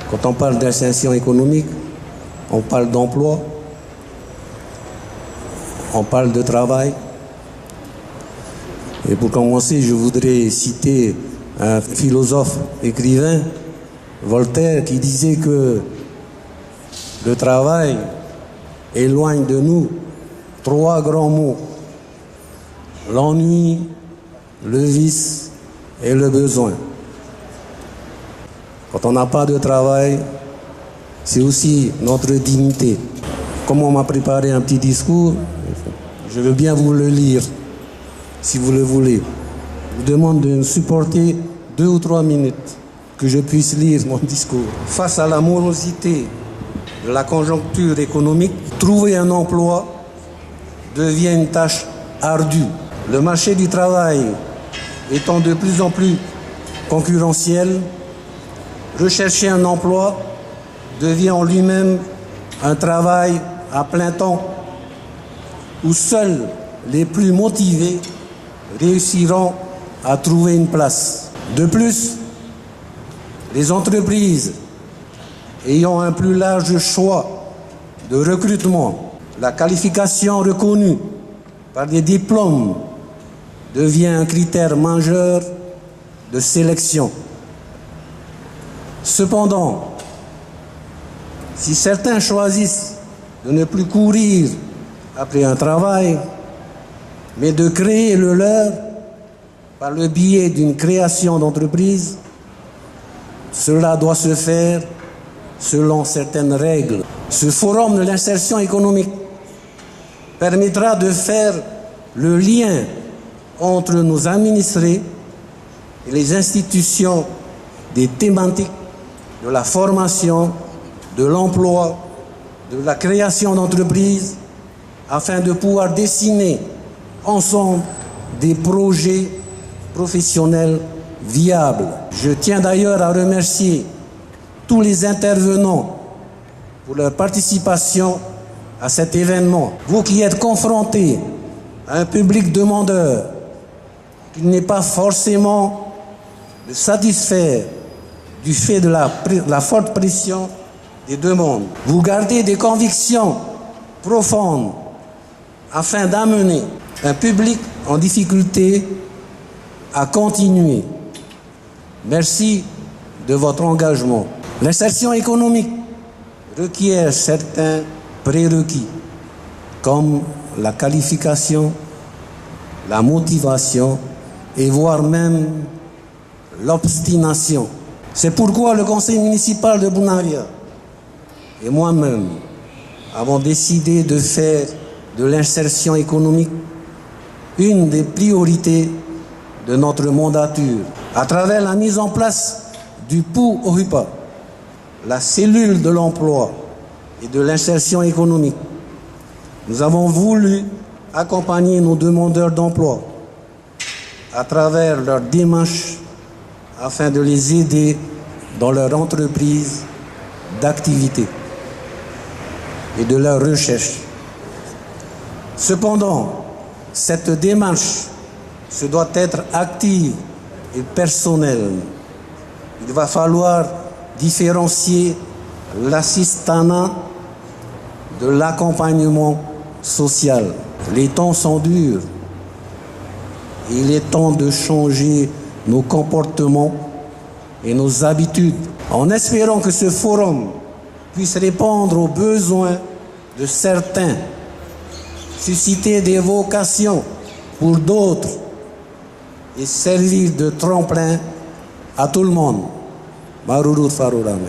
Quand on parle d'insertion économique, on parle d'emploi, on parle de travail. Et pour commencer, je voudrais citer un philosophe écrivain, Voltaire, qui disait que le travail éloigne de nous 3 grands mots: l'ennui, le vice et le besoin. Quand on n'a pas de travail, c'est aussi notre dignité. Comme on m'a préparé un petit discours, je veux bien vous le lire, si vous le voulez. Je vous demande de me supporter 2 ou 3 minutes, que je puisse lire mon discours. Face à la morosité de la conjoncture économique, trouver un emploi devient une tâche ardue. Le marché du travail étant de plus en plus concurrentiel, rechercher un emploi devient en lui-même un travail à plein temps où seuls les plus motivés réussiront à trouver une place. De plus, les entreprises ayant un plus large choix de recrutement, la qualification reconnue par des diplômes devient un critère majeur de sélection. Cependant, si certains choisissent de ne plus courir après un travail, mais de créer le leur par le biais d'une création d'entreprise, cela doit se faire selon certaines règles. Ce forum de l'insertion économique permettra de faire le lien entre nos administrés et les institutions des thématiques de la formation, de l'emploi, de la création d'entreprises, afin de pouvoir dessiner ensemble des projets professionnels viables. Je tiens d'ailleurs à remercier tous les intervenants pour leur participation à cet événement. Vous qui êtes confrontés à un public demandeur, qu'il n'est pas forcément de satisfaire du fait de la forte pression des demandes. Vous gardez des convictions profondes afin d'amener un public en difficulté à continuer. Merci de votre engagement. L'insertion économique requiert certains prérequis, comme la qualification, la motivation et voire même l'obstination. C'est pourquoi le conseil municipal de Bounavia et moi-même avons décidé de faire de l'insertion économique une des priorités de notre mandature. À travers la mise en place du POUHUPA, la cellule de l'emploi et de l'insertion économique, nous avons voulu accompagner nos demandeurs d'emploi à travers leur démarche afin de les aider dans leur entreprise d'activité et de leur recherche. Cependant, cette démarche se doit être active et personnelle. Il va falloir différencier l'assistanat de l'accompagnement social. Les temps sont durs. Il est temps de changer nos comportements et nos habitudes, en espérant que ce forum puisse répondre aux besoins de certains, susciter des vocations pour d'autres et servir de tremplin à tout le monde. Maruru Farurame.